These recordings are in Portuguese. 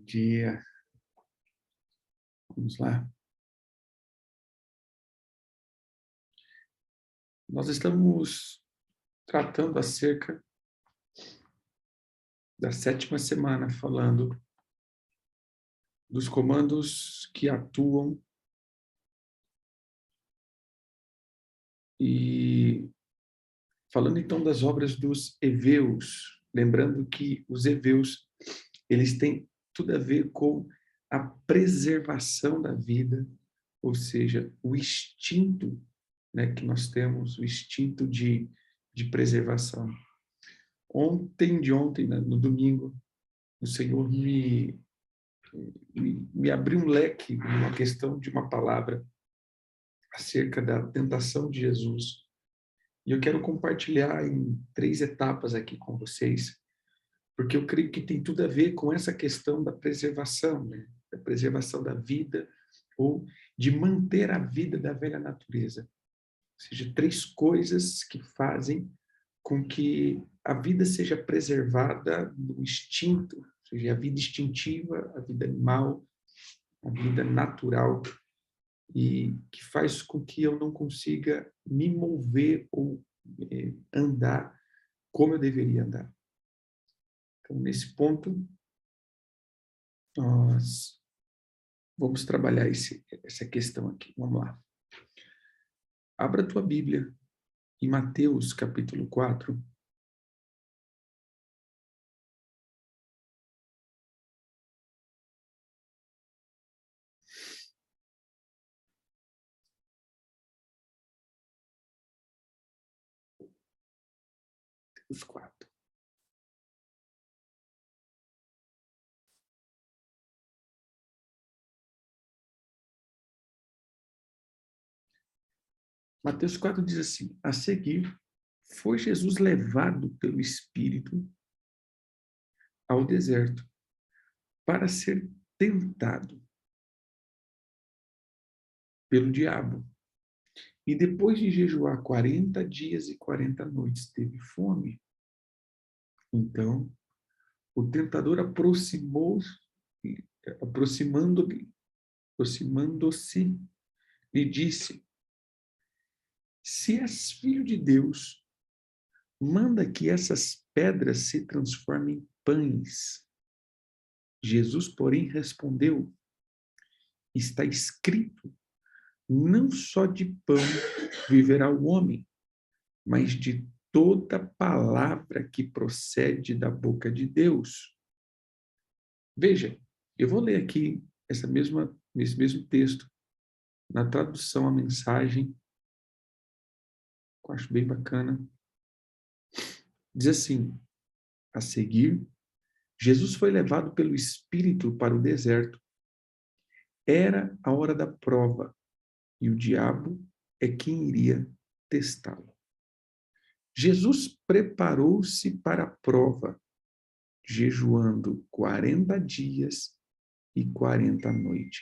dia. Vamos lá. Nós estamos tratando acerca da 7ª semana, falando dos comandos que atuam e falando então das obras dos heveus, lembrando que os heveus, eles têm tudo a ver com a preservação da vida, ou seja, o instinto, né, que nós temos, o instinto de preservação. Ontem, né, no domingo, o Senhor me abriu um leque, uma questão de uma palavra acerca da tentação de Jesus. E eu quero compartilhar em 3 etapas aqui com vocês, porque eu creio que tem tudo a ver com essa questão da preservação, né? Da preservação da vida, ou de manter a vida da velha natureza. Ou seja, 3 coisas que fazem com que a vida seja preservada no instinto, ou seja, a vida instintiva, a vida animal, a vida natural, e que faz com que eu não consiga me mover ou andar como eu deveria andar. Então, nesse ponto, nós vamos trabalhar essa questão aqui. Vamos lá. Abra a tua Bíblia em Mateus, capítulo 4. Os 4. Mateus 4 diz assim: a seguir, foi Jesus levado pelo Espírito ao deserto para ser tentado pelo diabo. E depois de jejuar 40 dias e 40 noites, teve fome. Então, o tentador aproximando-se, lhe disse: se és filho de Deus, manda que essas pedras se transformem em pães. Jesus, porém, respondeu: está escrito, não só de pão viverá o homem, mas de toda palavra que procede da boca de Deus. Veja, eu vou ler aqui esse mesmo texto, na tradução A Mensagem, que eu acho bem bacana. Diz assim: a seguir, Jesus foi levado pelo Espírito para o deserto. Era a hora da prova, e o diabo é quem iria testá-lo. Jesus preparou-se para a prova, jejuando 40 dias e 40 noites.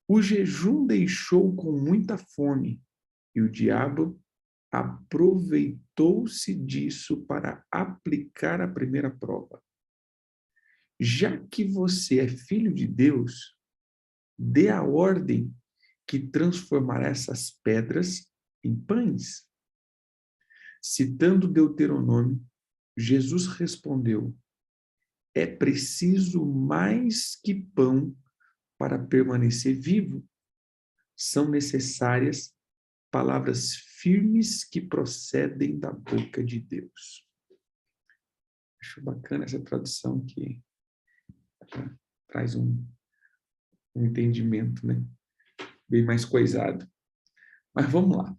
O jejum deixou com muita fome, e o diabo aproveitou-se disso para aplicar a primeira prova. Já que você é filho de Deus, dê a ordem que transformará essas pedras em pães. Citando Deuteronômio, Jesus respondeu: é preciso mais que pão para permanecer vivo. São necessárias palavras firmes que procedem da boca de Deus. Acho bacana essa tradução que traz um entendimento, né? Bem mais coisado. Mas vamos lá.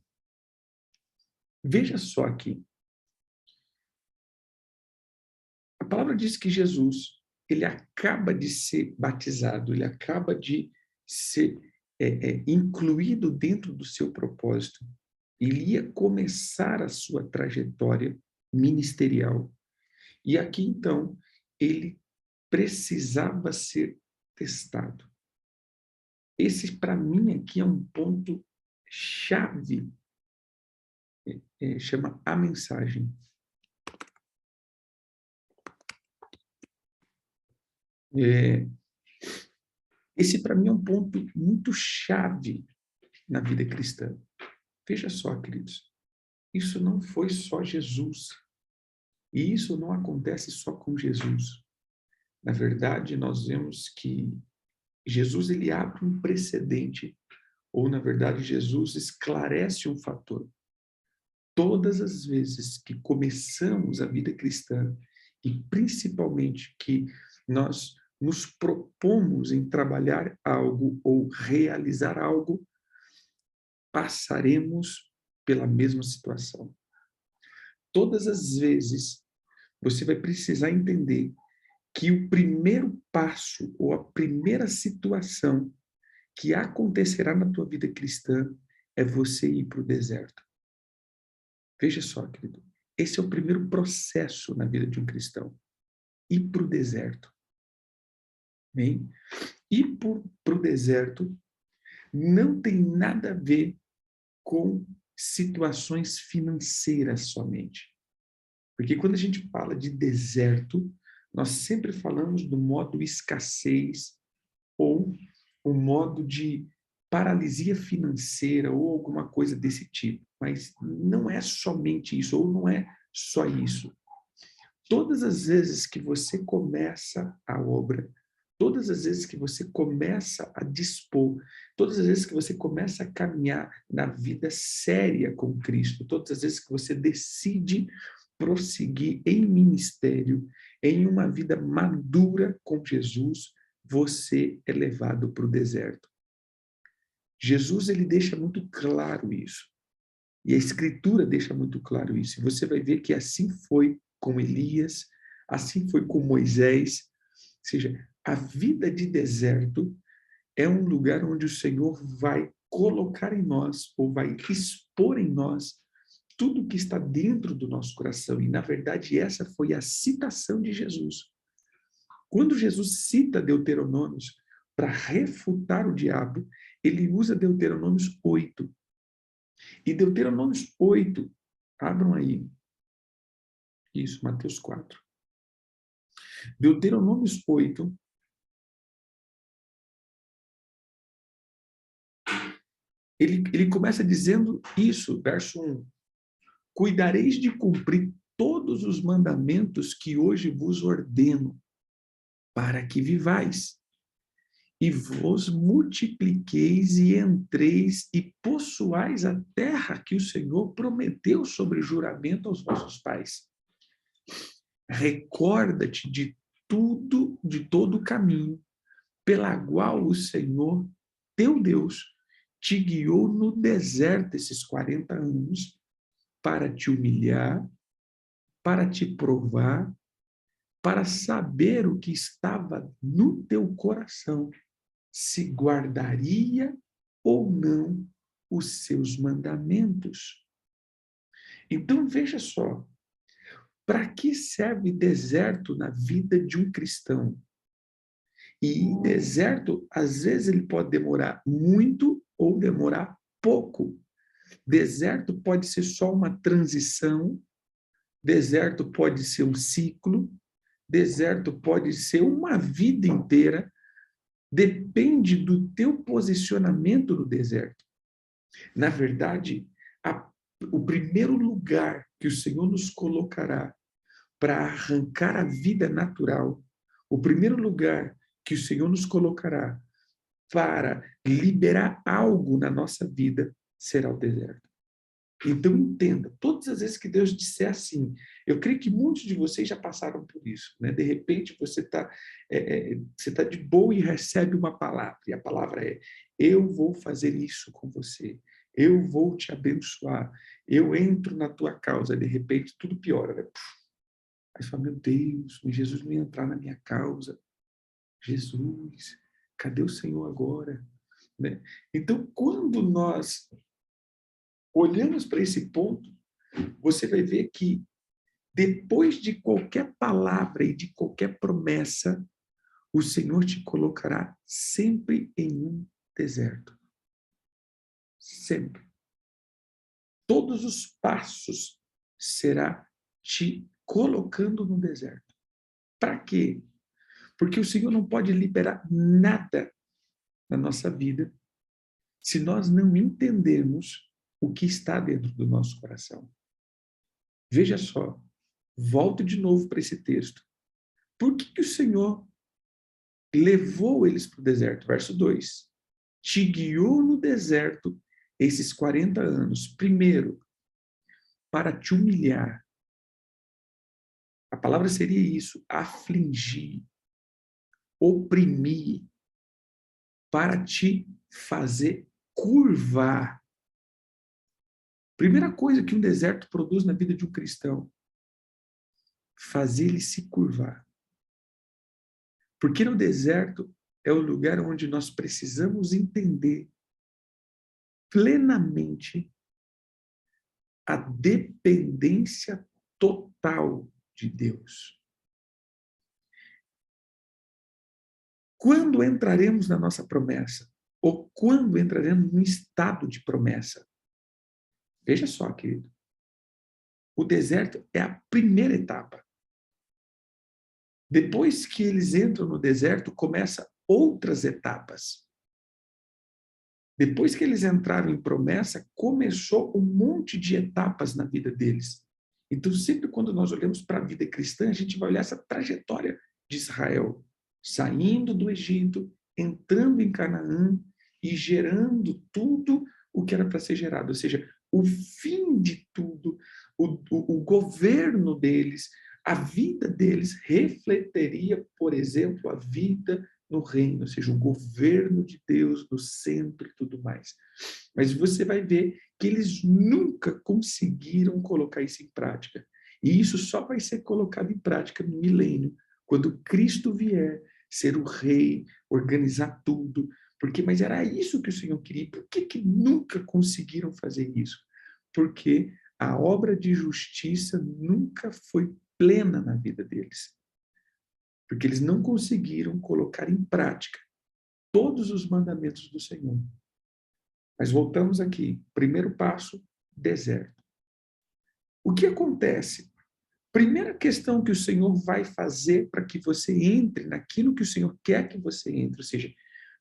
Veja só aqui. A palavra diz que Jesus, ele acaba de ser batizado, ele acaba de ser incluído dentro do seu propósito. Ele ia começar a sua trajetória ministerial. E aqui, então, ele precisava ser testado. Esse, para mim, aqui é um ponto chave. Chama A Mensagem. É, esse, para mim, é um ponto muito chave na vida cristã. Veja só, queridos, isso não foi só Jesus. E isso não acontece só com Jesus. Na verdade, nós vemos que Jesus ele abre um precedente, ou na verdade, Jesus esclarece um fator. Todas as vezes que começamos a vida cristã, e principalmente que nós nos propomos em trabalhar algo ou realizar algo, passaremos pela mesma situação. Todas as vezes você vai precisar entender que o primeiro passo ou a primeira situação que acontecerá na tua vida cristã é você ir para o deserto. Veja só, querido, esse é o primeiro processo na vida de um cristão. Ir para o deserto. Bem, ir para o deserto não tem nada a ver com situações financeiras somente. Porque quando a gente fala de deserto, nós sempre falamos do modo escassez ou o modo de paralisia financeira ou alguma coisa desse tipo. Mas não é somente isso, ou não é só isso. Todas as vezes que você começa a obra, todas as vezes que você começa a dispor, todas as vezes que você começa a caminhar na vida séria com Cristo, todas as vezes que você decide prosseguir em ministério, em uma vida madura com Jesus, você é levado para o deserto. Jesus ele deixa muito claro isso. E a Escritura deixa muito claro isso. E você vai ver que assim foi com Elias, assim foi com Moisés. Ou seja, a vida de deserto é um lugar onde o Senhor vai colocar em nós, ou vai expor em nós, tudo que está dentro do nosso coração. E, na verdade, essa foi a citação de Jesus. Quando Jesus cita Deuteronômios para refutar o diabo, ele usa Deuteronômios 8. E Deuteronômios 8, abram aí. Isso, Mateus 4. Deuteronômios 8, ele começa dizendo isso, verso 1. Cuidareis de cumprir todos os mandamentos que hoje vos ordeno, para que vivais, e vos multipliqueis e entreis e possuais a terra que o Senhor prometeu sobre juramento aos vossos pais. Recorda-te de tudo, de todo o caminho pela qual o Senhor, teu Deus, te guiou no deserto esses 40 anos para te humilhar, para te provar, para saber o que estava no teu coração, se guardaria ou não os seus mandamentos. Então, veja só, para que serve deserto na vida de um cristão? E deserto, às vezes, ele pode demorar muito ou demorar pouco. Deserto pode ser só uma transição, deserto pode ser um ciclo, deserto pode ser uma vida inteira. Depende do teu posicionamento no deserto. Na verdade, o primeiro lugar que o Senhor nos colocará para arrancar a vida natural, o primeiro lugar que o Senhor nos colocará para liberar algo na nossa vida será o deserto. Então entenda, todas as vezes que Deus disser assim, eu creio que muitos de vocês já passaram por isso, né? De repente você tá de boa e recebe uma palavra, e a palavra é: eu vou fazer isso com você, eu vou te abençoar, eu entro na tua causa. De repente tudo piora, né? Aí você fala: meu Deus, Jesus não ia entrar na minha causa. Jesus, cadê o Senhor agora? Né? Então, quando nós olhamos para esse ponto, você vai ver que depois de qualquer palavra e de qualquer promessa, o Senhor te colocará sempre em um deserto. Sempre. Todos os passos será te colocando no deserto. Para quê? Porque o Senhor não pode liberar nada na nossa vida se nós não entendermos o que está dentro do nosso coração. Veja só, volto de novo para esse texto. Por que o Senhor levou eles para o deserto? Verso 2. Te guiou no deserto esses 40 anos. Primeiro, para te humilhar. A palavra seria isso, afligir, oprimir, para te fazer curvar. Primeira coisa que um deserto produz na vida de um cristão, fazer ele se curvar. Porque no deserto é o lugar onde nós precisamos entender plenamente a dependência total de Deus. Quando entraremos na nossa promessa? Ou quando entraremos num estado de promessa? Veja só, querido. O deserto é a primeira etapa. Depois que eles entram no deserto, começam outras etapas. Depois que eles entraram em promessa, começou um monte de etapas na vida deles. Então, sempre quando nós olhamos para a vida cristã, a gente vai olhar essa trajetória de Israel, saindo do Egito, entrando em Canaã e gerando tudo o que era para ser gerado. Ou seja, o fim de tudo, o governo deles, a vida deles refletiria, por exemplo, a vida no reino, ou seja, o governo de Deus no centro e tudo mais. Mas você vai ver que eles nunca conseguiram colocar isso em prática. E isso só vai ser colocado em prática no milênio, quando Cristo vier ser o rei, organizar tudo. Mas era isso que o Senhor queria. Por que nunca conseguiram fazer isso? Porque a obra de justiça nunca foi plena na vida deles. Porque eles não conseguiram colocar em prática todos os mandamentos do Senhor. Mas voltamos aqui. Primeiro passo, deserto. O que acontece? Primeira questão que o Senhor vai fazer para que você entre naquilo que o Senhor quer que você entre, ou seja,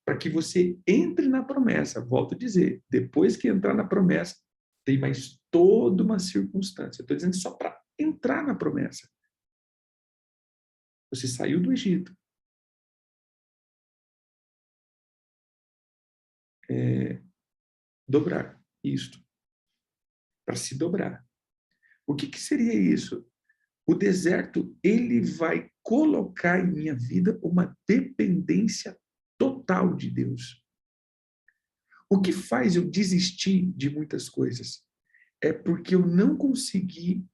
para que você entre na promessa. Volto a dizer, depois que entrar na promessa, tem mais toda uma circunstância. Estou dizendo só para entrar na promessa. Você saiu do Egito. Dobrar isto. Para se dobrar. O que seria isso? O deserto, ele vai colocar em minha vida uma dependência total de Deus. O que faz eu desistir de muitas coisas é porque eu não consegui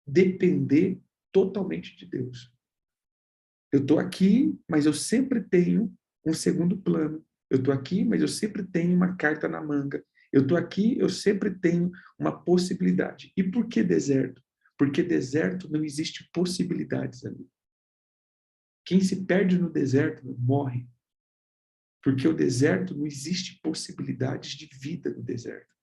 depender totalmente de Deus. Eu estou aqui, mas eu sempre tenho um segundo plano. Eu estou aqui, mas eu sempre tenho uma carta na manga. Eu estou aqui, eu sempre tenho uma possibilidade. E por que deserto? Porque deserto não existe possibilidades ali. Quem se perde no deserto morre. Porque o deserto não existe possibilidades de vida no deserto.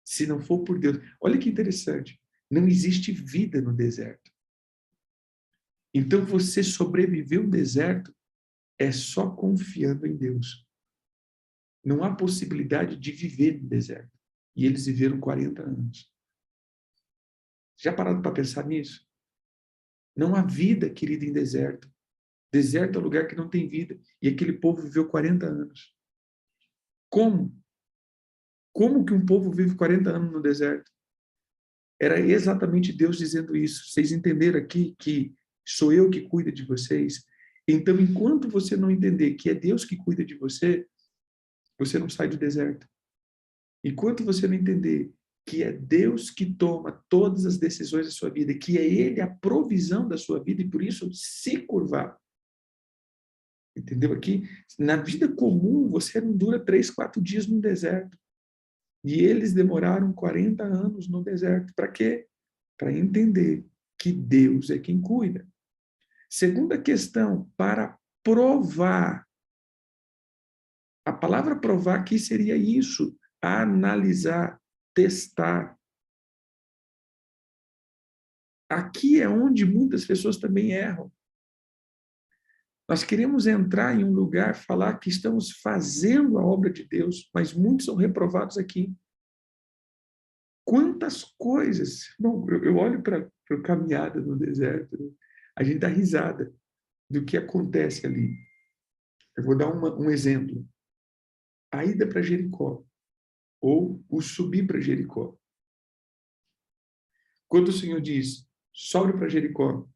Se não for por Deus. Olha que interessante. Não existe vida no deserto. Então você sobreviver ao deserto é só confiando em Deus. Não há possibilidade de viver no deserto. E eles viveram 40 anos. Já pararam para pensar nisso? Não há vida, querida, em deserto. Deserto é um lugar que não tem vida. E aquele povo viveu 40 anos. Como? Como que um povo vive 40 anos no deserto? Era exatamente Deus dizendo isso. Vocês entenderam aqui que sou eu que cuido de vocês? Então, enquanto você não entender que é Deus que cuida de você, você não sai do deserto. Enquanto você não entender que é Deus que toma todas as decisões da sua vida, que é Ele a provisão da sua vida, e por isso se curvar. Entendeu aqui? Na vida comum, você não dura 3, 4 dias no deserto. E eles demoraram 40 anos no deserto. Para quê? Para entender que Deus é quem cuida. Segunda questão, para provar. A palavra provar aqui seria isso, analisar, testar. Aqui é onde muitas pessoas também erram. Nós queremos entrar em um lugar, falar que estamos fazendo a obra de Deus, mas muitos são reprovados aqui. Quantas coisas! Bom, eu olho para a caminhada no deserto, né? A gente dá risada do que acontece ali. Eu vou dar um exemplo. A ida para Jericó, ou o subir para Jericó. Quando o Senhor diz, sobe para Jericó,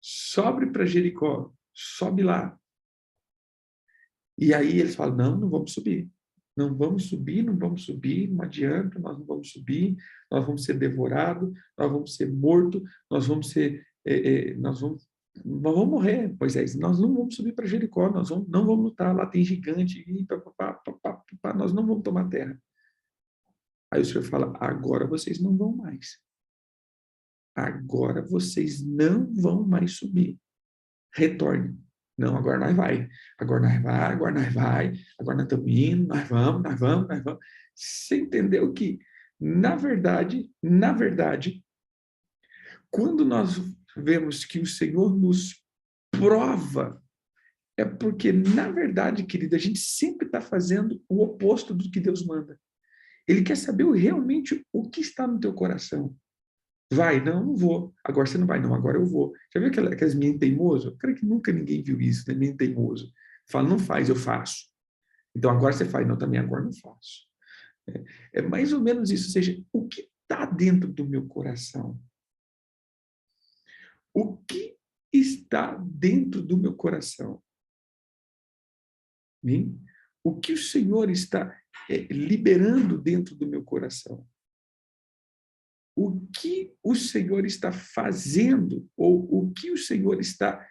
sobe para Jericó, sobe lá. E aí eles falam, não vamos subir. Não vamos subir, não vamos subir, não adianta, nós não vamos subir, nós vamos ser devorados, nós vamos ser mortos, nós vamos ser, nós vamos morrer, Moisés, nós não vamos subir para Jericó, não vamos lutar, lá tem gigante, e nós não vamos tomar terra. Aí o Senhor fala, agora vocês não vão mais. Agora vocês não vão mais subir. Retorne. Não, agora nós vai. Agora nós vai, agora nós vai. Agora nós estamos indo, nós vamos, nós vamos, nós vamos. Você entendeu que, na verdade, quando nós vemos que o Senhor nos prova, é porque, na verdade, querida, a gente sempre está fazendo o oposto do que Deus manda. Ele quer saber realmente o que está no teu coração. Vai? Não, não vou. Agora você não vai? Não, agora eu vou. Já viu aquelas meninas teimosas? Eu creio que nunca ninguém viu isso, né? Menino teimoso. Fala, não faz, eu faço. Então agora você faz. Não, também agora não faço. É mais ou menos isso. Ou seja, o que está dentro do meu coração? O que está dentro do meu coração? Hein? O que o Senhor está liberando dentro do meu coração? O que o Senhor está fazendo, ou o que o Senhor está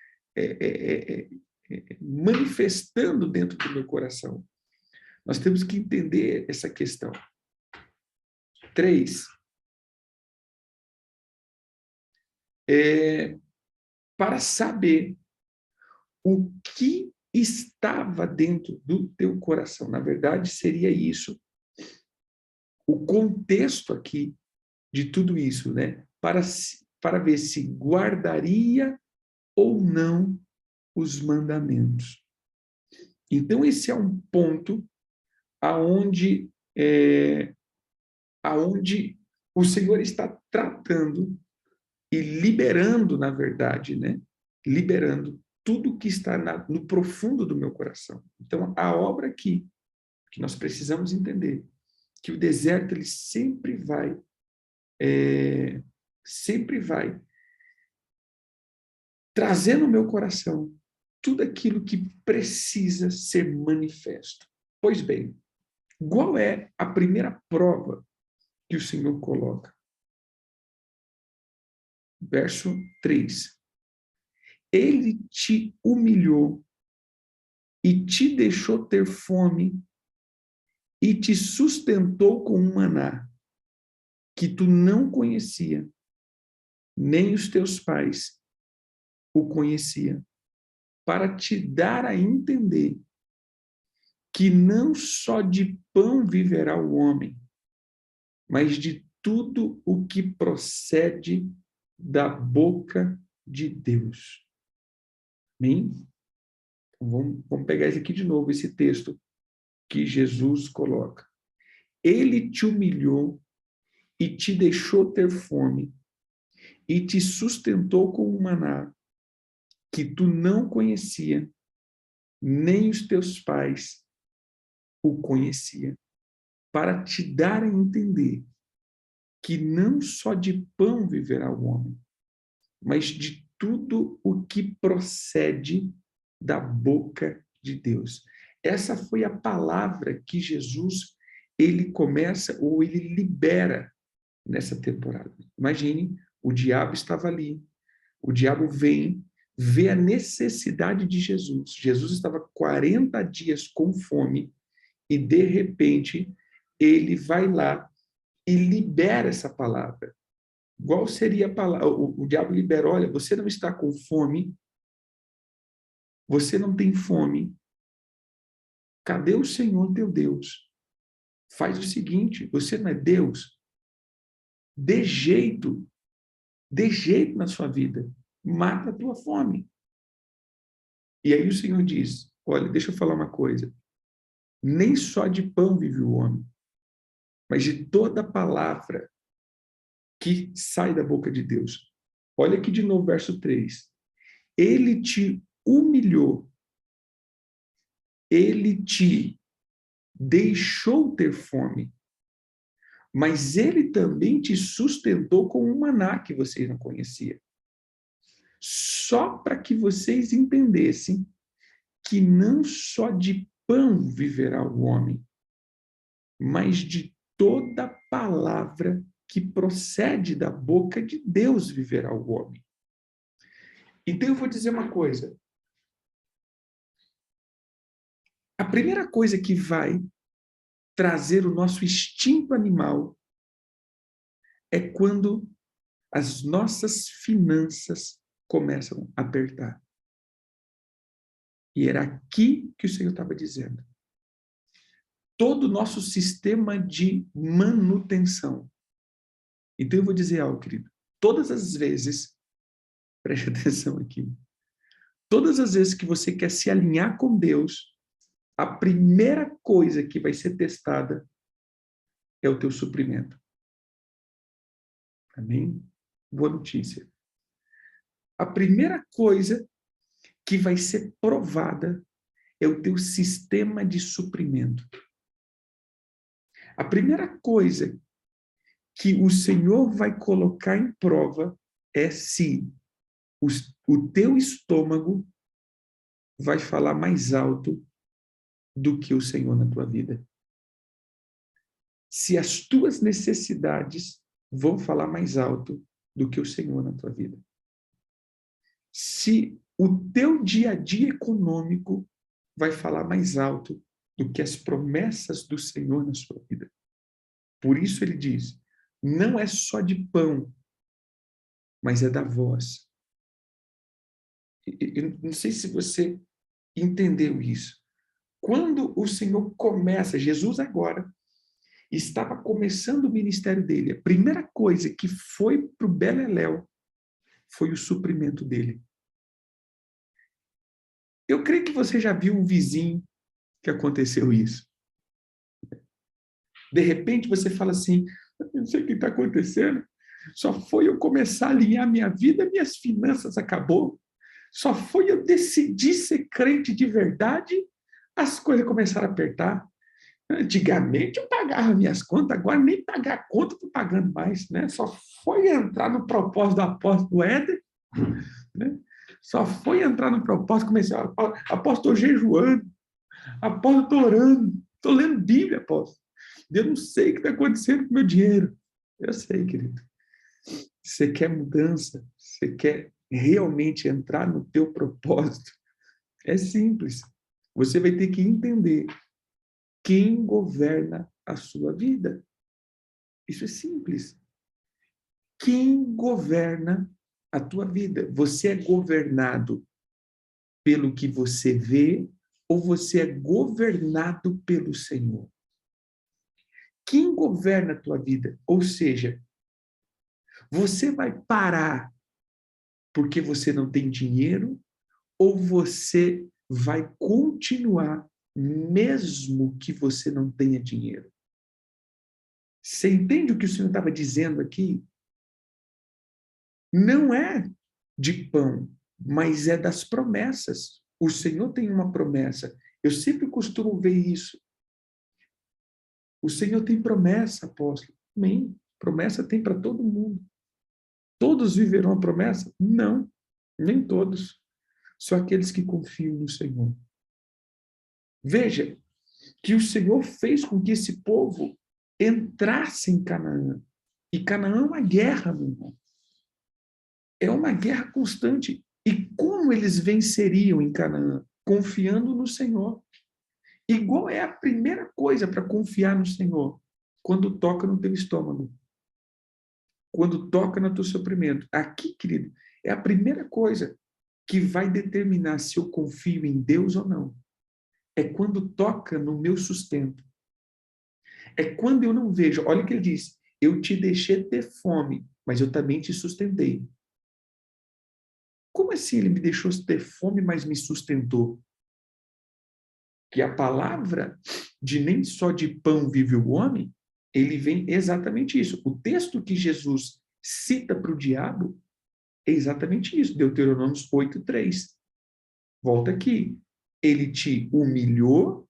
manifestando dentro do meu coração. Nós temos que entender essa questão. 3. Para saber o que estava dentro do teu coração. Na verdade, seria isso. O contexto aqui de tudo isso, né? Para ver se guardaria ou não os mandamentos. Então, esse é um ponto aonde o Senhor está tratando e liberando, na verdade, né? Liberando tudo que está no profundo do meu coração. Então, a obra aqui, que nós precisamos entender, que o deserto ele sempre vai trazer no meu coração tudo aquilo que precisa ser manifesto. Pois bem, qual é a primeira prova que o Senhor coloca? Verso 3. Ele te humilhou e te deixou ter fome e te sustentou com um maná que tu não conhecia, nem os teus pais o conheciam, para te dar a entender que não só de pão viverá o homem, mas de tudo o que procede da boca de Deus. Amém? Vamos pegar esse aqui de novo, esse texto que Jesus coloca. Ele te humilhou e te deixou ter fome e te sustentou com um maná que tu não conhecia, nem os teus pais o conheciam, para te dar a entender que não só de pão viverá o homem, mas de tudo o que procede da boca de Deus. Essa foi a palavra que Jesus ele começa ou ele libera nessa temporada. Imagine, o diabo estava ali, o diabo vem, vê a necessidade de Jesus. Jesus estava 40 dias com fome e, de repente, ele vai lá e libera essa palavra. Qual seria a palavra? O diabo libera, olha, você não está com fome, você não tem fome, cadê o Senhor teu Deus? Faz o seguinte, você não é Deus? Dê jeito Dê jeito na sua vida. Mata a tua fome. E aí o Senhor diz, olha, deixa eu falar uma coisa. Nem só de pão vive o homem, mas de toda palavra que sai da boca de Deus. Olha aqui de novo, verso 3. Ele te humilhou, ele te deixou ter fome, mas ele também te sustentou com um maná que vocês não conheciam. Só para que vocês entendessem que não só de pão viverá o homem, mas de toda palavra que procede da boca de Deus viverá o homem. Então eu vou dizer uma coisa. A primeira coisa que vai trazer o nosso instinto animal é quando as nossas finanças começam a apertar. E era aqui que o Senhor estava dizendo. Todo o nosso sistema de manutenção. Então eu vou dizer algo, querido. Todas as vezes, preste atenção aqui, todas as vezes que você quer se alinhar com Deus, a primeira coisa que vai ser testada é o teu suprimento. Amém? Boa notícia. A primeira coisa que vai ser provada é o teu sistema de suprimento. A primeira coisa que o Senhor vai colocar em prova é se o teu estômago vai falar mais alto do que o Senhor na tua vida. Se as tuas necessidades vão falar mais alto do que o Senhor na tua vida. Se o teu dia a dia econômico vai falar mais alto do que as promessas do Senhor na sua vida. Por isso ele diz, não é só de pão, mas é da voz. Eu não sei se você entendeu isso. Quando o Senhor começa, Jesus agora, estava começando o ministério dele, a primeira coisa que foi para o Beleléu foi o suprimento dele. Eu creio que você já viu um vizinho que aconteceu isso. De repente você fala assim, não sei o que está acontecendo, só foi eu começar a alinhar minha vida, minhas finanças acabou. Só foi eu decidir ser crente de verdade, as coisas começaram a apertar. Antigamente eu pagava minhas contas, agora nem pagar a conta estou pagando mais, né? Só foi entrar no propósito do apóstolo Éder, né? Só foi entrar no propósito, comecei a apóstolo jejuando, apóstolo estou orando, estou lendo Bíblia, apóstolo. Eu não sei o que está acontecendo com o meu dinheiro. Eu sei, querido. Você quer mudança? Você quer realmente entrar no teu propósito? É simples. Você vai ter que entender quem governa a sua vida. Isso é simples. Quem governa a tua vida? Você é governado pelo que você vê ou você é governado pelo Senhor? Quem governa a tua vida? Ou seja, você vai parar porque você não tem dinheiro ou você vai continuar mesmo que você não tenha dinheiro? Você entende o que o Senhor estava dizendo aqui? Não é de pão, mas é das promessas. O Senhor tem uma promessa. Eu sempre costumo ver isso. O Senhor tem promessa, apóstolo. Amém. Promessa tem para todo mundo. Todos viverão a promessa? Não, nem todos. Só aqueles que confiam no Senhor. Veja que o Senhor fez com que esse povo entrasse em Canaã. E Canaã é uma guerra, meu irmão. É uma guerra constante. E como eles venceriam em Canaã? Confiando no Senhor. E qual é a primeira coisa para confiar no Senhor? Quando toca no teu estômago. Quando toca no teu suprimento. Aqui, querido, é a primeira coisa que vai determinar se eu confio em Deus ou não. É quando toca no meu sustento. É quando eu não vejo. Olha o que ele diz. Eu te deixei ter fome, mas eu também te sustentei. Como assim ele me deixou ter fome, mas me sustentou? Que a palavra de nem só de pão vive o homem, ele vem exatamente isso. O texto que Jesus cita para o diabo é exatamente isso, Deuteronômio 8:3. Volta aqui. Ele te humilhou,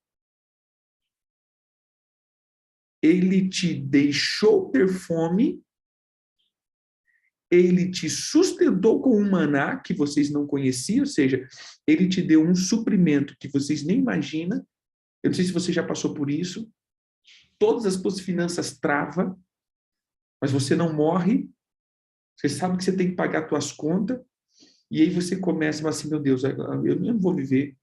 ele te deixou ter fome, ele te sustentou com um maná que vocês não conheciam, ou seja, ele te deu um suprimento que vocês nem imaginam. Eu não sei se você já passou por isso. Todas as suas finanças travam, mas você não morre. Você sabe que você tem que pagar as suas contas. E aí você começa a falar assim, meu Deus, eu não vou viver,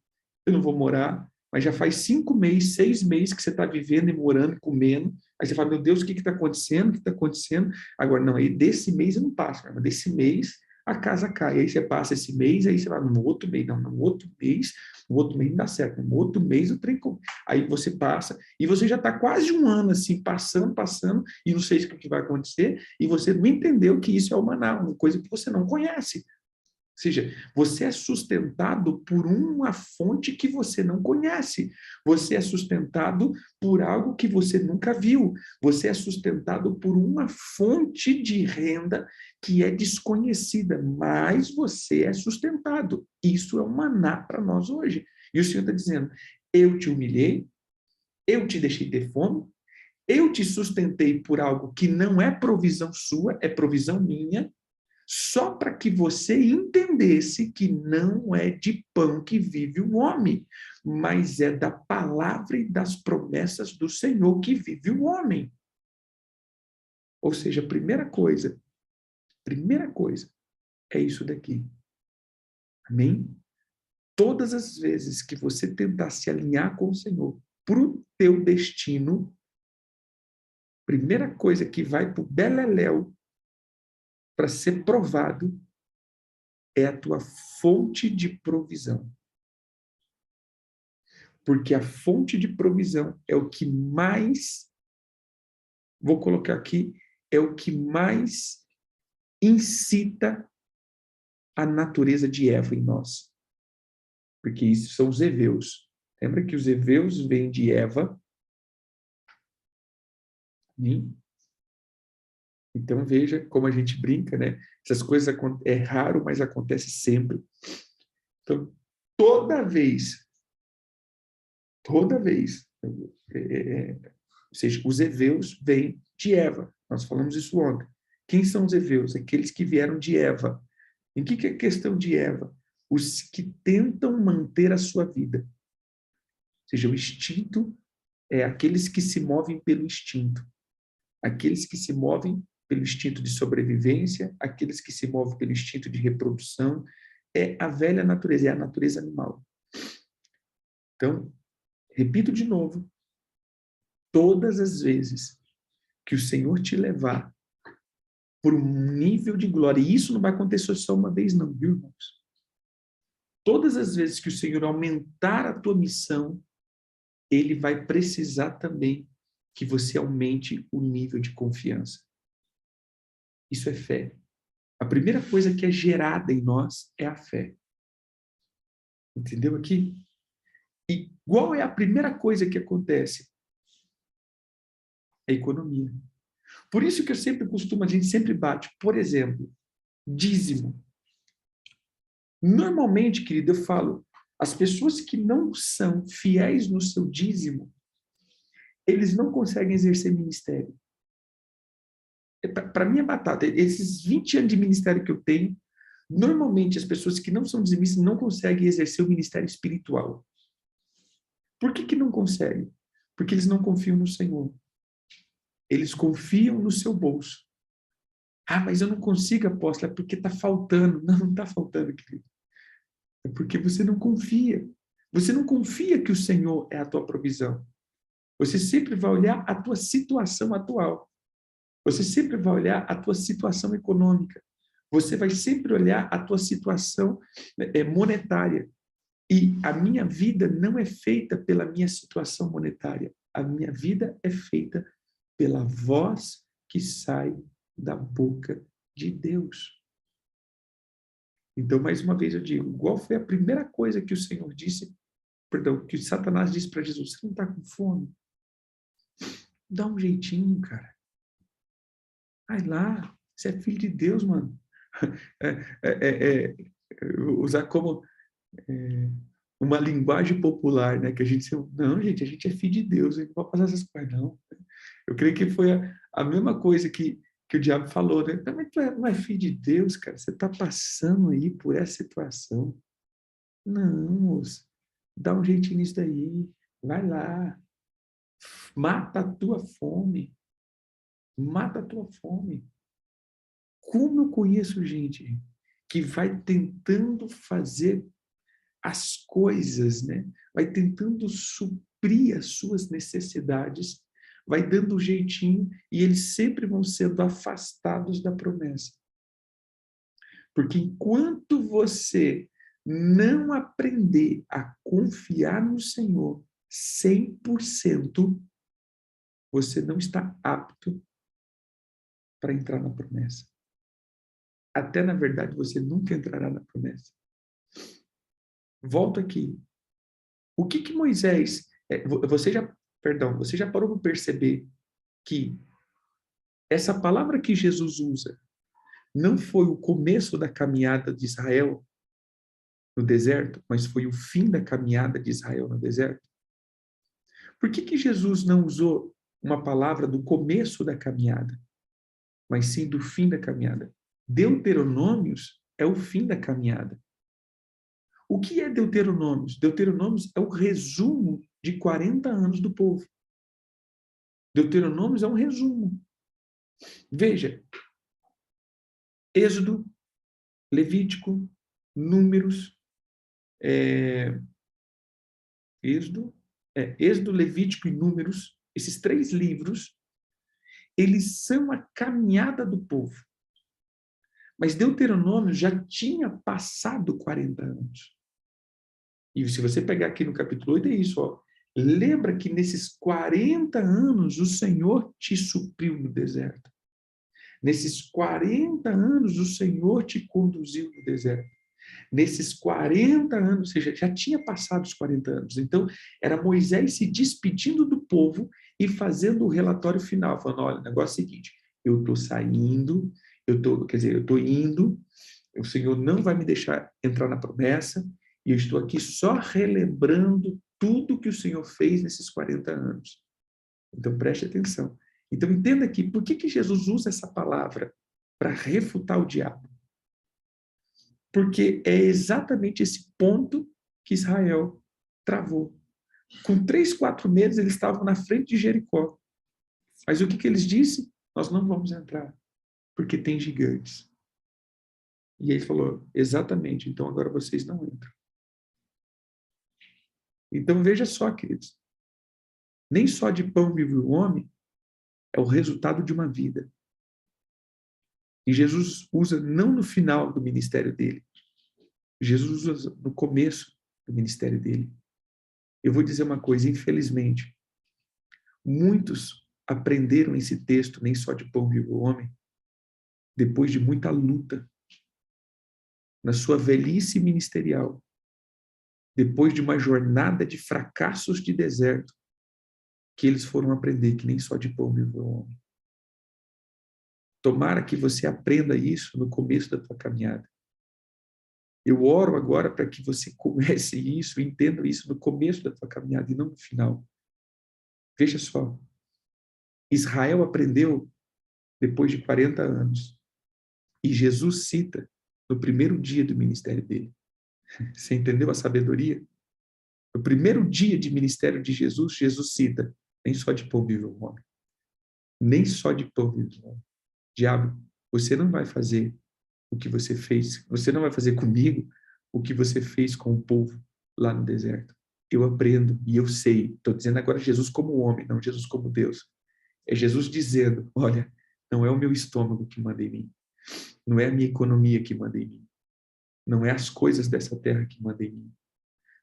eu não vou morar. Mas já faz 5 meses, 6 meses que você está vivendo e morando, comendo. Aí você fala, meu Deus, o que está acontecendo? O que está acontecendo? Agora, não, aí desse mês eu não passo, mas desse mês a casa cai. Aí você passa esse mês, aí você vai no outro mês, não, no outro mês não dá certo, no outro mês o trem. Aí você passa, e você já está quase um ano assim, passando, e não sei o que vai acontecer, e você não entendeu que isso é o maná, uma coisa que você não conhece. Ou seja, você é sustentado por uma fonte que você não conhece. Você é sustentado por algo que você nunca viu. Você é sustentado por uma fonte de renda que é desconhecida, mas você é sustentado. Isso é um maná para nós hoje. E o Senhor está dizendo, eu te humilhei, eu te deixei ter fome, eu te sustentei por algo que não é provisão sua, é provisão minha, só para que você entendesse que não é de pão que vive o homem, mas é da palavra e das promessas do Senhor que vive o homem. Ou seja, a primeira coisa é isso daqui. Amém? Todas as vezes que você tentar se alinhar com o Senhor para o teu destino, primeira coisa que vai para o beleléu para ser provado é a tua fonte de provisão. Porque a fonte de provisão é o que mais, vou colocar aqui, é o que mais incita a natureza de Eva em nós. Porque isso são os heveus. Lembra que os heveus vêm de Eva? Então veja como a gente brinca, né? Essas coisas é raro, mas acontece sempre. Então, toda vez, ou seja, os heveus vêm de Eva. Nós falamos isso ontem. Quem são os heveus? Aqueles que vieram de Eva. Em que é a questão de Eva? Os que tentam manter a sua vida. Ou seja, o instinto é aqueles que se movem pelo instinto. Aqueles que se movem pelo instinto de sobrevivência, aqueles que se movem pelo instinto de reprodução. É a velha natureza, é a natureza animal. Então, repito de novo, todas as vezes que o Senhor te levar por um nível de glória, e isso não vai acontecer só uma vez não, viu, irmãos? Todas as vezes que o Senhor aumentar a tua missão, ele vai precisar também que você aumente o nível de confiança. Isso é fé. A primeira coisa que é gerada em nós é a fé. Entendeu aqui? E qual é a primeira coisa que acontece? A economia. Por isso que eu sempre costumo, a gente sempre bate, por exemplo, dízimo. Normalmente, querido, eu falo, as pessoas que não são fiéis no seu dízimo, eles não conseguem exercer ministério. Para mim é batata. Esses 20 anos de ministério que eu tenho, normalmente as pessoas que não são dizimistas não conseguem exercer o ministério espiritual. Por que não conseguem? Porque eles não confiam no Senhor. Eles confiam no seu bolso. Ah, mas eu não consigo, apóstolo, é porque está faltando. Não, não está faltando, querido. É porque você não confia. Você não confia que o Senhor é a tua provisão. Você sempre vai olhar a tua situação atual. Você sempre vai olhar a tua situação econômica. Você vai sempre olhar a tua situação monetária. E a minha vida não é feita pela minha situação monetária. A minha vida é feita pela voz que sai da boca de Deus. Então, mais uma vez eu digo, qual foi a primeira coisa que o Senhor disse, perdão, que Satanás disse para Jesus? Você não está com fome? Dá um jeitinho, cara. Vai lá, você é filho de Deus, mano. É, usar como uma linguagem popular, né? Que a gente, não, gente, a gente é filho de Deus, a gente não pode fazer essas coisas, não. Eu creio que foi a mesma coisa que o diabo falou, né? Mas tu não é filho de Deus, cara, você está passando aí por essa situação. Não, moço, dá um jeitinho nisso daí, vai lá, mata a tua fome, mata a tua fome. Como eu conheço gente que vai tentando fazer as coisas, né? Vai tentando suprir as suas necessidades, vai dando um jeitinho e eles sempre vão sendo afastados da promessa. Porque enquanto você não aprender a confiar no Senhor 100%, você não está apto para entrar na promessa. Até, na verdade, você nunca entrará na promessa. Volto aqui. O que Moisés... você já parou para perceber que essa palavra que Jesus usa não foi o começo da caminhada de Israel no deserto, mas foi o fim da caminhada de Israel no deserto? Por que Jesus não usou uma palavra do começo da caminhada, mas sim do fim da caminhada? Deuteronômios é o fim da caminhada. O que é Deuteronômios? Deuteronômios é o resumo de 40 anos do povo. Deuteronômios é um resumo. Veja, Êxodo, Levítico, Números, Êxodo, Levítico e Números, esses 3 livros, eles são a caminhada do povo. Mas Deuteronômio já tinha passado 40 anos. E se você pegar aqui no capítulo 8, é isso, ó. Lembra que nesses 40 anos o Senhor te supriu no deserto. Nesses 40 anos o Senhor te conduziu no deserto. Nesses 40 anos, ou seja, já tinha passado os 40 anos. Então, era Moisés se despedindo do povo e fazendo o relatório final, falando, olha, o negócio é o seguinte, eu estou saindo, eu estou indo, o Senhor não vai me deixar entrar na promessa, e eu estou aqui só relembrando tudo que o Senhor fez nesses 40 anos. Então, preste atenção. Então, entenda aqui, por que Jesus usa essa palavra para refutar o diabo? Porque é exatamente esse ponto que Israel travou. Com 3, 4 meses, eles estavam na frente de Jericó. Mas o que eles disseram? Nós não vamos entrar, porque tem gigantes. E ele falou, exatamente, então agora vocês não entram. Então veja só, queridos, nem só de pão vive o homem é o resultado de uma vida. E Jesus usa não no final do ministério dele, Jesus usa no começo do ministério dele. Eu vou dizer uma coisa, infelizmente, muitos aprenderam esse texto, nem só de pão vive o homem, depois de muita luta, na sua velhice ministerial, depois de uma jornada de fracassos de deserto, que eles foram aprender que nem só de pão vive o homem. Tomara que você aprenda isso no começo da tua caminhada. Eu oro agora para que você comece isso, entenda isso no começo da tua caminhada e não no final. Veja só, Israel aprendeu depois de 40 anos. E Jesus cita no primeiro dia do ministério dele. Você entendeu a sabedoria? No primeiro dia de ministério de Jesus, Jesus cita, nem só de pão vive o homem. Nem só de pão vive o homem. Diabo, você não vai fazer o que você fez, você não vai fazer comigo o que você fez com o povo lá no deserto. Eu aprendo e eu sei. Estou dizendo agora Jesus como homem, não Jesus como Deus. É Jesus dizendo, olha, não é o meu estômago que manda em mim. Não é a minha economia que manda em mim. Não é as coisas dessa terra que mandam em mim.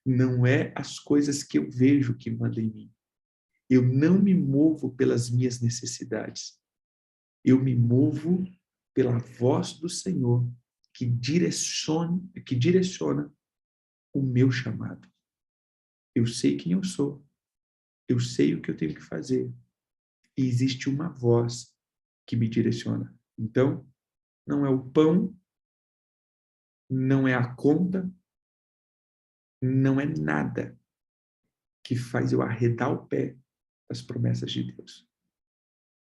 Não é as coisas que eu vejo que mandam em mim. Eu não me movo pelas minhas necessidades. Eu me movo pela voz do Senhor que direciona o meu chamado. Eu sei quem eu sou, eu sei o que eu tenho que fazer, e existe uma voz que me direciona. Então, não é o pão, não é a conta, não é nada que faz eu arredar o pé das promessas de Deus.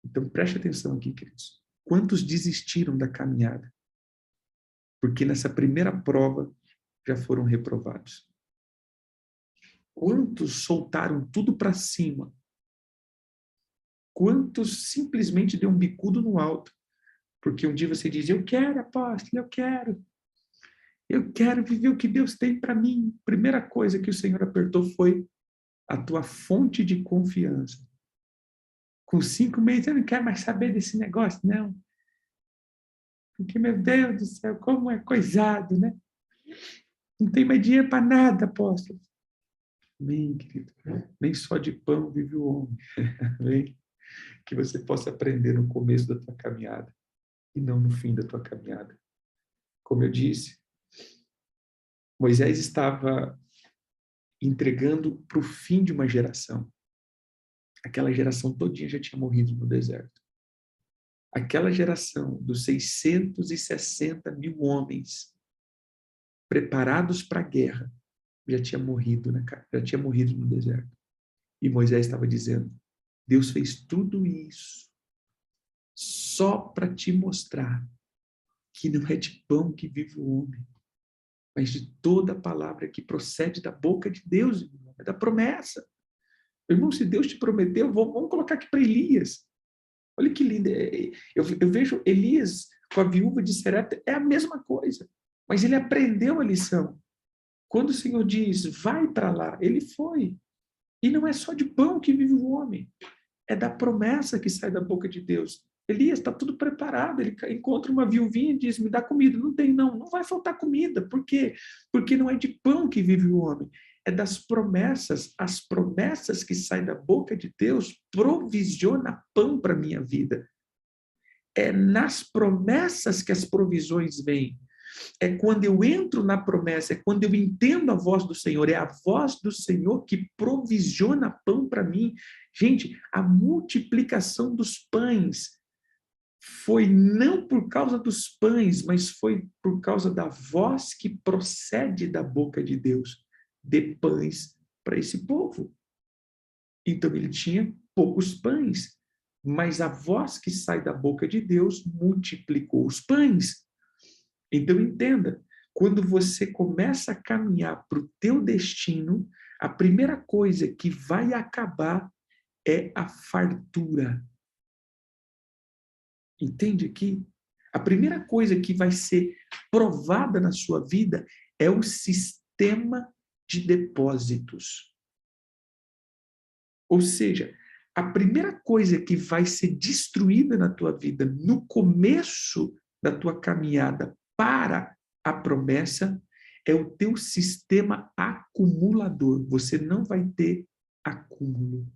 Então, preste atenção aqui, queridos. Quantos desistiram da caminhada? Porque nessa primeira prova já foram reprovados. Quantos soltaram tudo para cima? Quantos simplesmente deu um bicudo no alto? Porque um dia você diz, eu quero, apóstolo, eu quero viver o que Deus tem para mim. Primeira coisa que o Senhor apertou foi a tua fonte de confiança. Com 5 meses, eu não quero mais saber desse negócio, não. Porque, meu Deus do céu, como é coisado, né? Não tem mais dinheiro para nada, apóstolo. Amém, querido. Nem só de pão vive o homem. Amém? Que você possa aprender no começo da tua caminhada e não no fim da tua caminhada. Como eu disse, Moisés estava entregando para o fim de uma geração. Aquela geração todinha já tinha morrido no deserto. Aquela geração dos 660 mil homens preparados para a guerra já tinha morrido, né, cara? Já tinha morrido no deserto. E Moisés estava dizendo, Deus fez tudo isso só para te mostrar que não é de pão que vive o homem, mas de toda a palavra que procede da boca de Deus, irmão, é da promessa. Irmão, se Deus te prometeu, vamos colocar aqui para Elias. Olha que lindo. Eu vejo Elias com a viúva de Serepta, é a mesma coisa. Mas ele aprendeu a lição. Quando o Senhor diz, vai para lá, ele foi. E não é só de pão que vive o homem, é da promessa que sai da boca de Deus. Elias está tudo preparado, ele encontra uma viuvinha e diz, me dá comida. Não tem, não vai faltar comida. Por quê? Porque não é de pão que vive o homem, é das promessas. As promessas que saem da boca de Deus provisiona pão para a minha vida. É nas promessas que as provisões vêm. É quando eu entro na promessa, é quando eu entendo a voz do Senhor, é a voz do Senhor que provisiona pão para mim. Gente, a multiplicação dos pães foi não por causa dos pães, mas foi por causa da voz que procede da boca de Deus, de pães para esse povo. Então ele tinha poucos pães, mas a voz que sai da boca de Deus multiplicou os pães. Então entenda, quando você começa a caminhar para o teu destino, a primeira coisa que vai acabar é a fartura. Entende aqui? A primeira coisa que vai ser provada na sua vida é o sistema de depósitos. Ou seja, a primeira coisa que vai ser destruída na tua vida no começo da tua caminhada para a promessa é o teu sistema acumulador. Você não vai ter acúmulo.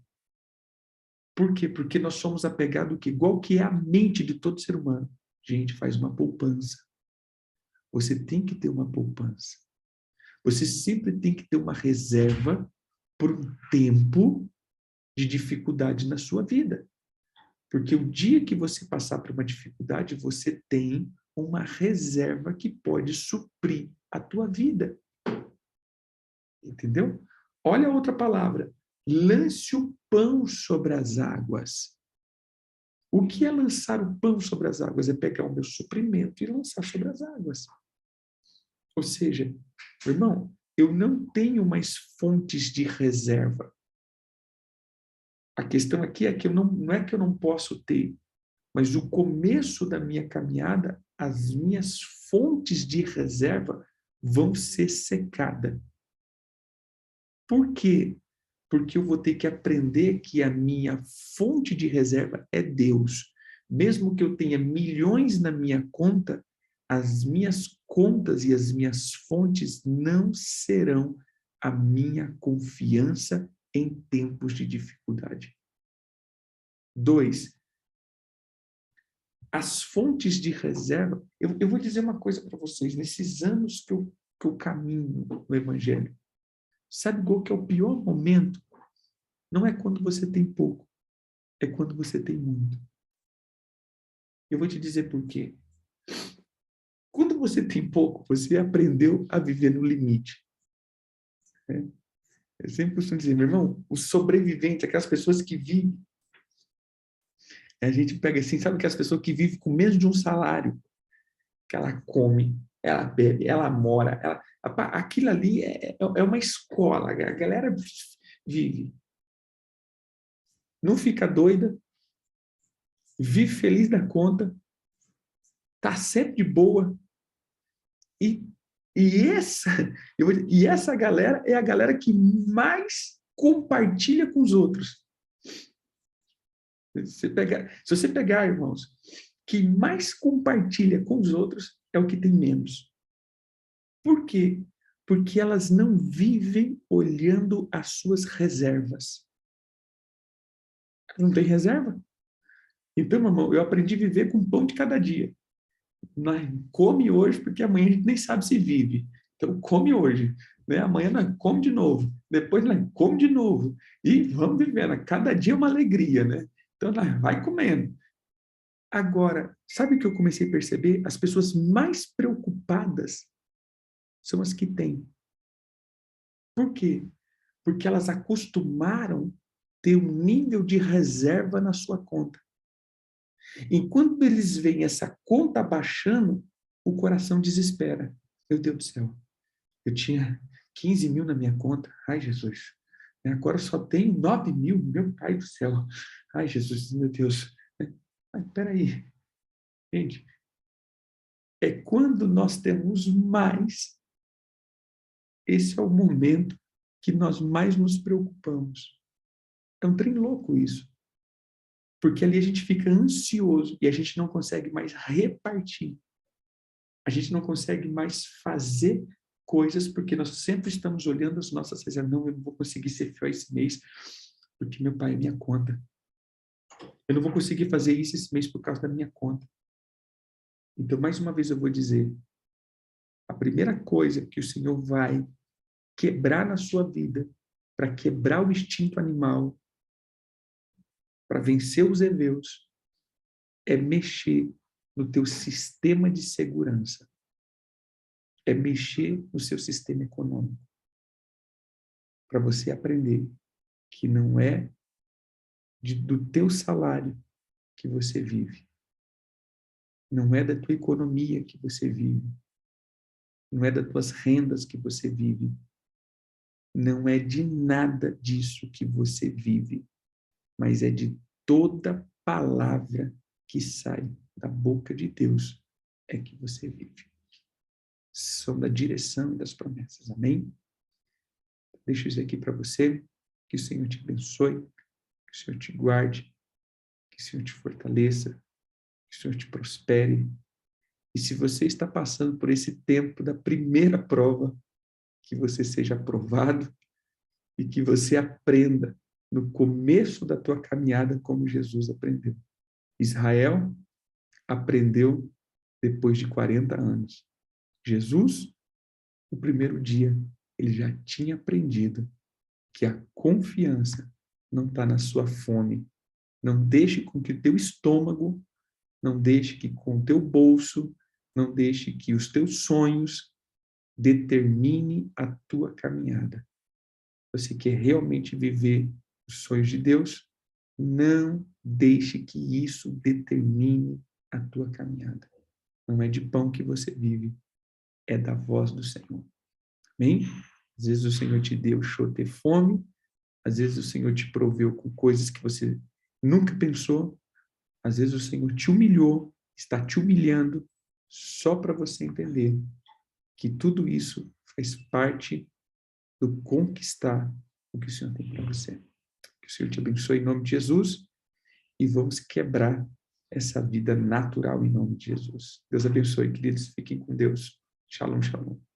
Por quê? Porque nós somos apegados igual que é a mente de todo ser humano. Gente, faz uma poupança. Você tem que ter uma poupança. Você sempre tem que ter uma reserva por um tempo de dificuldade na sua vida. Porque o dia que você passar por uma dificuldade, você tem uma reserva que pode suprir a tua vida. Entendeu? Olha a outra palavra. Lance o pão sobre as águas. O que é lançar o pão sobre as águas? É pegar o meu suprimento e lançar sobre as águas. Ou seja, irmão, eu não tenho mais fontes de reserva. A questão aqui é que não é que eu não posso ter, mas o começo da minha caminhada, as minhas fontes de reserva vão ser secadas. Por quê? Porque eu vou ter que aprender que a minha fonte de reserva é Deus. Mesmo que eu tenha milhões na minha conta, as minhas contas e as minhas fontes não serão a minha confiança em tempos de dificuldade. 2, as fontes de reserva. Eu vou dizer uma coisa para vocês, nesses anos que eu caminho no Evangelho, sabe qual que é o pior momento? Não é quando você tem pouco, é quando você tem muito. Eu vou te dizer por quê. Quando você tem pouco, você aprendeu a viver no limite. Né? Eu sempre costumo dizer, meu irmão, os sobreviventes, aquelas pessoas que vivem, a gente pega assim, sabe aquelas pessoas que vivem com menos de um salário, que ela come, ela bebe, ela mora, aquilo ali é uma escola, a galera vive. Não fica doida, vive feliz da conta, tá sempre de boa. E, e essa galera é a galera que mais compartilha com os outros. Se você pegar, irmãos, que mais compartilha com os outros é o que tem menos. Por quê? Porque elas não vivem olhando as suas reservas. Não tem reserva? Então, meu irmão, eu aprendi a viver com pão de cada dia. Nós come hoje, porque amanhã a gente nem sabe se vive. Então, come hoje. Né? Amanhã nós come de novo. Depois nós come de novo. E vamos vivendo. Cada dia é uma alegria, né? Então, nós vai comendo. Agora, sabe o que eu comecei a perceber? As pessoas mais preocupadas são as que têm. Por quê? Porque elas acostumaram ter um nível de reserva na sua conta. Enquanto eles veem essa conta baixando, o coração desespera. Meu Deus do céu, eu tinha 15 mil na minha conta. Ai, Jesus. Agora só tenho 9 mil. Meu Pai do céu. Ai, Jesus, meu Deus. Mas, peraí. Gente, é quando nós temos mais, esse é o momento que nós mais nos preocupamos. É um trem louco isso. Porque ali a gente fica ansioso e a gente não consegue mais repartir. A gente não consegue mais fazer coisas porque nós sempre estamos olhando as nossas reservas. Não, eu não vou conseguir ser fiel esse mês porque meu pai é minha conta. Eu não vou conseguir fazer isso esse mês por causa da minha conta. Então, mais uma vez eu vou dizer, a primeira coisa que o Senhor vai quebrar na sua vida, para quebrar o instinto animal, para vencer os heveus, é mexer no teu sistema de segurança. É mexer no seu sistema econômico. Para você aprender que não é do teu salário que você vive. Não é da tua economia que você vive. Não é das tuas rendas que você vive. Não é de nada disso que você vive, mas é de toda palavra que sai da boca de Deus é que você vive. São da direção e das promessas. Amém? Deixo isso aqui para você. Que o Senhor te abençoe, que o Senhor te guarde, que o Senhor te fortaleça, que o Senhor te prospere. E se você está passando por esse tempo da primeira prova, que você seja aprovado e que você aprenda no começo da tua caminhada como Jesus aprendeu. Israel aprendeu depois de 40 anos. Jesus, no primeiro dia, ele já tinha aprendido que a confiança não está na sua fome. Não deixe com que o teu estômago, não deixe que com o teu bolso, não deixe que os teus sonhos determine a tua caminhada. Você quer realmente viver os sonhos de Deus? Não deixe que isso determine a tua caminhada. Não é de pão que você vive, é da voz do Senhor. Amém? Às vezes o Senhor te deu show ter fome, às vezes o Senhor te proveu com coisas que você nunca pensou, às vezes o Senhor te humilhou, está te humilhando, só para você entender que tudo isso faz parte do conquistar o que o Senhor tem para você. Que o Senhor te abençoe em nome de Jesus e vamos quebrar essa vida natural em nome de Jesus. Deus abençoe, queridos. Fiquem com Deus. Shalom, shalom.